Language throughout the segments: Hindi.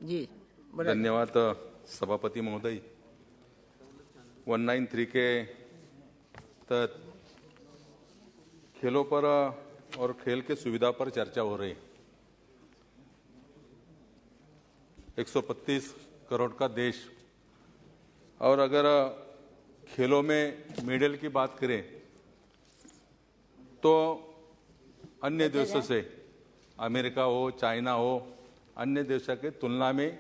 जी धन्यवाद सभापति महोदय। 193 के तहत खेलों पर और खेल के सुविधा पर चर्चा हो रही है। 135 करोड़ का देश, और अगर खेलों में मेडल की बात करें तो अन्य देशों से, अमेरिका हो, चाइना हो, अन्य देशों के तुलना में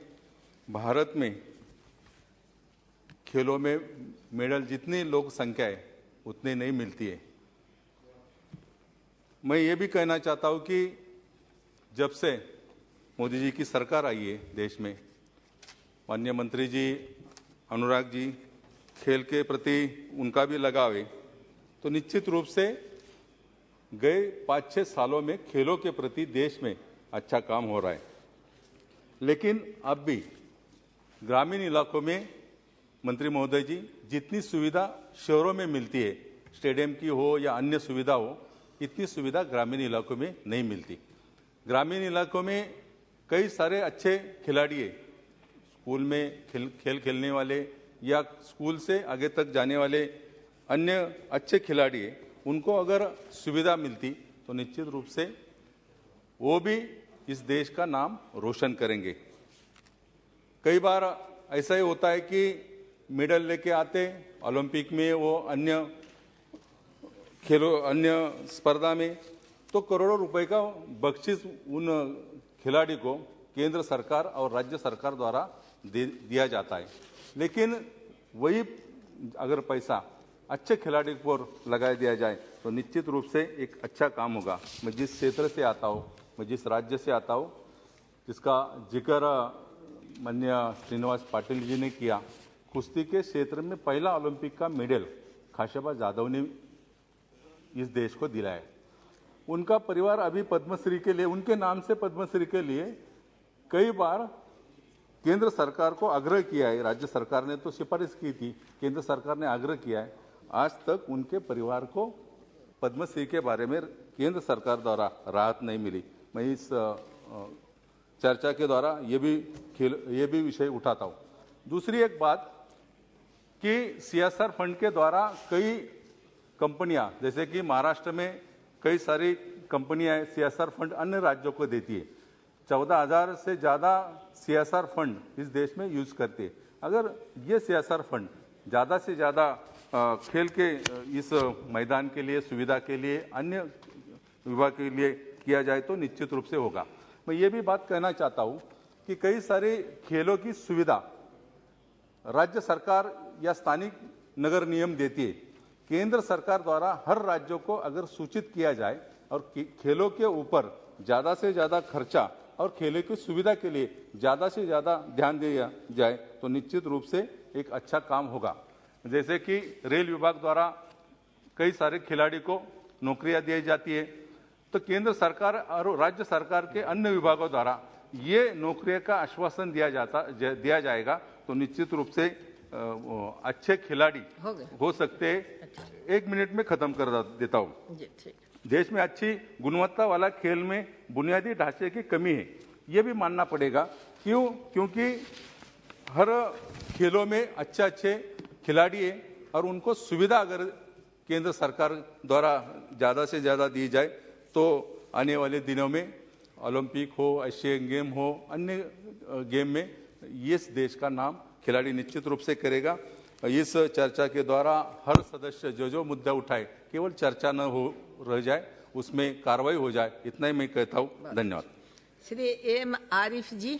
भारत में खेलों में मेडल जितनी लोग संख्या है उतनी नहीं मिलती है। मैं ये भी कहना चाहता हूँ कि जब से मोदी जी की सरकार आई है देश में, माननीय मंत्री जी अनुराग जी, खेल के प्रति उनका भी लगाव है, तो निश्चित रूप से गए 5-6 सालों में खेलों के प्रति देश में अच्छा काम हो रहा है। लेकिन अब भी ग्रामीण इलाकों में मंत्री महोदय जी, जितनी सुविधा शहरों में मिलती है, स्टेडियम की हो या अन्य सुविधा हो, इतनी सुविधा ग्रामीण इलाकों में नहीं मिलती। ग्रामीण इलाकों में कई सारे अच्छे खिलाड़ी हैं, स्कूल में खेल खेलने वाले या स्कूल से आगे तक जाने वाले अन्य अच्छे खिलाड़ी हैं, उनको अगर सुविधा मिलती तो निश्चित रूप से वो भी इस देश का नाम रोशन करेंगे। कई बार ऐसा ही होता है कि मेडल लेके आते ओलंपिक में, वो अन्य खेलों, अन्य स्पर्धा में, तो करोड़ों रुपए का बख्शिश उन खिलाड़ी को केंद्र सरकार और राज्य सरकार द्वारा दिया जाता है। लेकिन वही अगर पैसा अच्छे खिलाड़ी पर लगा दिया जाए तो निश्चित रूप से एक अच्छा काम होगा। मैं जिस क्षेत्र से आता हूँ, मैं जिस राज्य से आता हूँ, जिसका जिक्र माननीय श्रीनिवास पाटिल जी ने किया, कुश्ती के क्षेत्र में पहला ओलंपिक का मेडल खाशाबा जाधव ने इस देश को दिलाया। उनका परिवार अभी पद्मश्री के लिए, उनके नाम से पद्मश्री के लिए कई बार केंद्र सरकार को आग्रह किया है। राज्य सरकार ने तो सिफारिश की थी, केंद्र सरकार ने आग्रह किया है। आज तक उनके परिवार को पद्मश्री के बारे में केंद्र सरकार द्वारा राहत नहीं मिली। मैं इस चर्चा के द्वारा ये भी विषय उठाता हूँ। दूसरी एक बात कि सीएसआर फंड के द्वारा कई कंपनियां, जैसे कि महाराष्ट्र में कई सारी कंपनियां सीएसआर फंड अन्य राज्यों को देती है। 14,000 से ज़्यादा सीएसआर फंड इस देश में यूज करते हैं। अगर ये सीएसआर फंड ज़्यादा से ज़्यादा खेल के इस मैदान के लिए, सुविधा के लिए, अन्य विभाग के लिए किया जाए तो निश्चित रूप से होगा। मैं ये भी बात कहना चाहता हूँ कि कई सारे खेलों की सुविधा राज्य सरकार या स्थानिक नगर निगम देती है। केंद्र सरकार द्वारा हर राज्यों को अगर सूचित किया जाए और खेलों के ऊपर ज़्यादा से ज़्यादा खर्चा और खेलों की सुविधा के लिए ज़्यादा से ज़्यादा ध्यान दिया जाए तो निश्चित रूप से एक अच्छा काम होगा। जैसे कि रेल विभाग द्वारा कई सारे खिलाड़ी को नौकरियां दी जाती है, तो केंद्र सरकार और राज्य सरकार के अन्य विभागों द्वारा ये नौकरियों का आश्वासन दिया जाएगा तो निश्चित रूप से अच्छे खिलाड़ी हो सकते हैं। 1 मिनट में खत्म कर देता हूँ। देश में अच्छी गुणवत्ता वाला खेल में बुनियादी ढांचे की कमी है, ये भी मानना पड़ेगा। क्योंकि हर खेलों में अच्छे खिलाड़ी है और उनको सुविधा अगर केंद्र सरकार द्वारा ज़्यादा से ज़्यादा दी जाए तो आने वाले दिनों में ओलंपिक हो, एशियन गेम हो, अन्य गेम में इस देश का नाम खिलाड़ी निश्चित रूप से करेगा। इस चर्चा के द्वारा हर सदस्य जो मुद्दा उठाए केवल चर्चा न हो रह जाए, उसमें कार्रवाई हो जाए, इतना ही मैं कहता हूँ। धन्यवाद। श्री एम आरिफ जी।